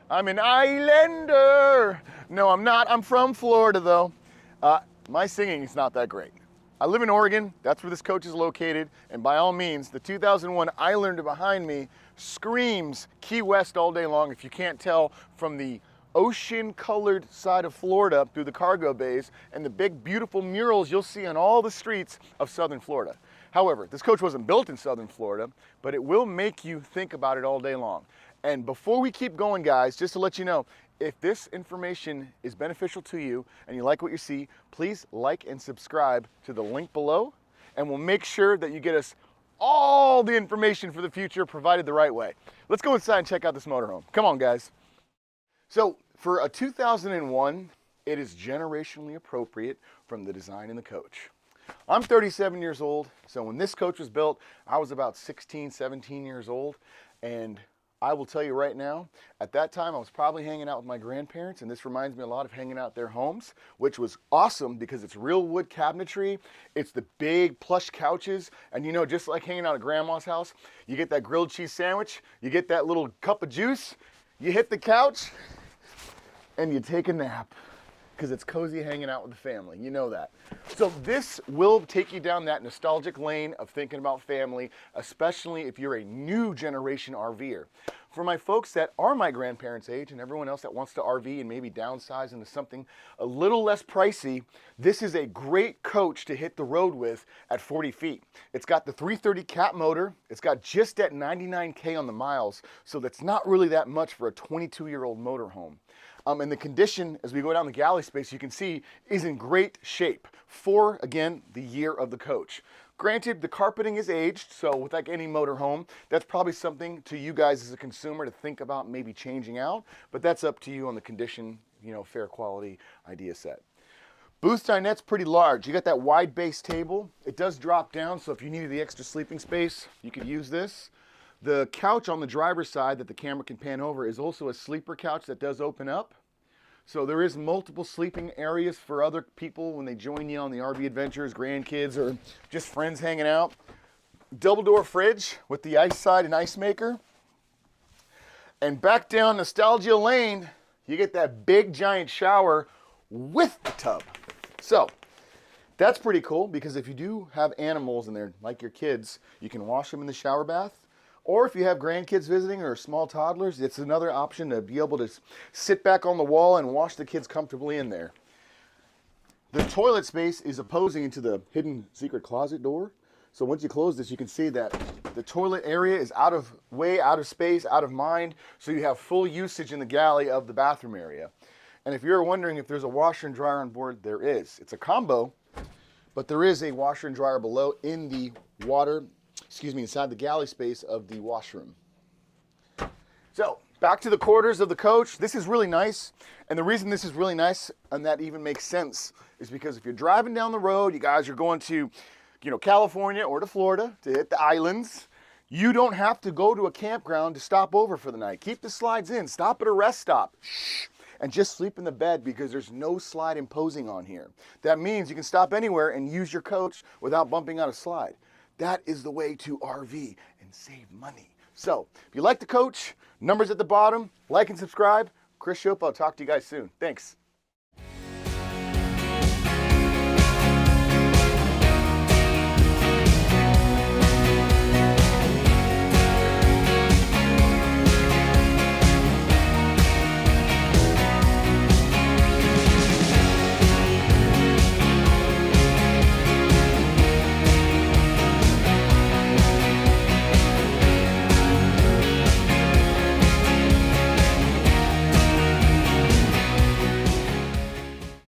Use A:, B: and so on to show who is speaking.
A: I'm an islander. No, I'm not. I'm from Florida, though. My singing is not that great. I live in Oregon. That's where this coach is located. And by all means, the 2001 Islander behind me screams Key West all day long. If you can't tell from the ocean-colored side of Florida through the cargo bays and the big, beautiful murals you'll see on all the streets of Southern Florida. However, this coach wasn't built in Southern Florida, but it will make you think about it all day long. And before we keep going, guys, just to let you know, if this information is beneficial to you and you like what you see, please like and subscribe to the link below, and we'll make sure that you get us all the information for the future provided the right way. Let's go inside and check out this motorhome. Come on, guys. So for a 2001, it is generationally appropriate from the design and the coach. I'm 37 years old, so when this coach was built, I was about 16, 17 years old, and I will tell you right now, at that time I was probably hanging out with my grandparents, and this reminds me a lot of hanging out at their homes, which was awesome because it's real wood cabinetry, it's the big plush couches, and you know, just like hanging out at grandma's house, you get that grilled cheese sandwich, you get that little cup of juice, you hit the couch, and you take a nap because it's cozy hanging out with the family. You know that. So this will take you down that nostalgic lane of thinking about family, especially if you're a new generation RVer. For my folks that are my grandparents' age and everyone else that wants to RV and maybe downsize into something a little less pricey, this is a great coach to hit the road with at 40 feet. It's got the 330 cat motor. It's got just at 99K on the miles, so that's not really that much for a 22-year-old motorhome. And the condition, as we go down the galley space, you can see is in great shape for, again, the year of the coach. Granted, the carpeting is aged, so with like any motorhome, that's probably something to you guys as a consumer to think about maybe changing out, but that's up to you on the condition, you know, fair quality idea set. Booth dinette's pretty large. You got that wide base table. It does drop down, so if you needed the extra sleeping space, you could use this. The couch on the driver's side that the camera can pan over is also a sleeper couch that does open up. So there is multiple sleeping areas for other people when they join you on the RV adventures, grandkids, or just friends hanging out. Double door fridge with the ice side and ice maker. And back down nostalgia lane, you get that big giant shower with the tub. So that's pretty cool because if you do have animals and they're like your kids, you can wash them in the shower bath. Or if you have grandkids visiting or small toddlers, it's another option to be able to sit back on the wall and wash the kids comfortably in there. The toilet space is opposing into the hidden secret closet door. So once you close this, you can see that the toilet area is out of way, out of space, out of mind. So you have full usage in the galley of the bathroom area. And if you're wondering if there's a washer and dryer on board, there is. It's a combo, but there is a washer and dryer below in the inside the galley space of the washroom. So back to the quarters of the coach. This is really nice. And the reason this is really nice and that even makes sense is because if you're driving down the road, you guys are going to, California or to Florida to hit the islands, you don't have to go to a campground to stop over for the night. Keep the slides in, stop at a rest stop. Shh. And just sleep in the bed because there's no slide imposing on here. That means you can stop anywhere and use your coach without bumping out a slide. That is the way to RV and save money. So, if you like the coach, numbers at the bottom, like and subscribe. CSzopa, I'll talk to you guys soon. Thanks.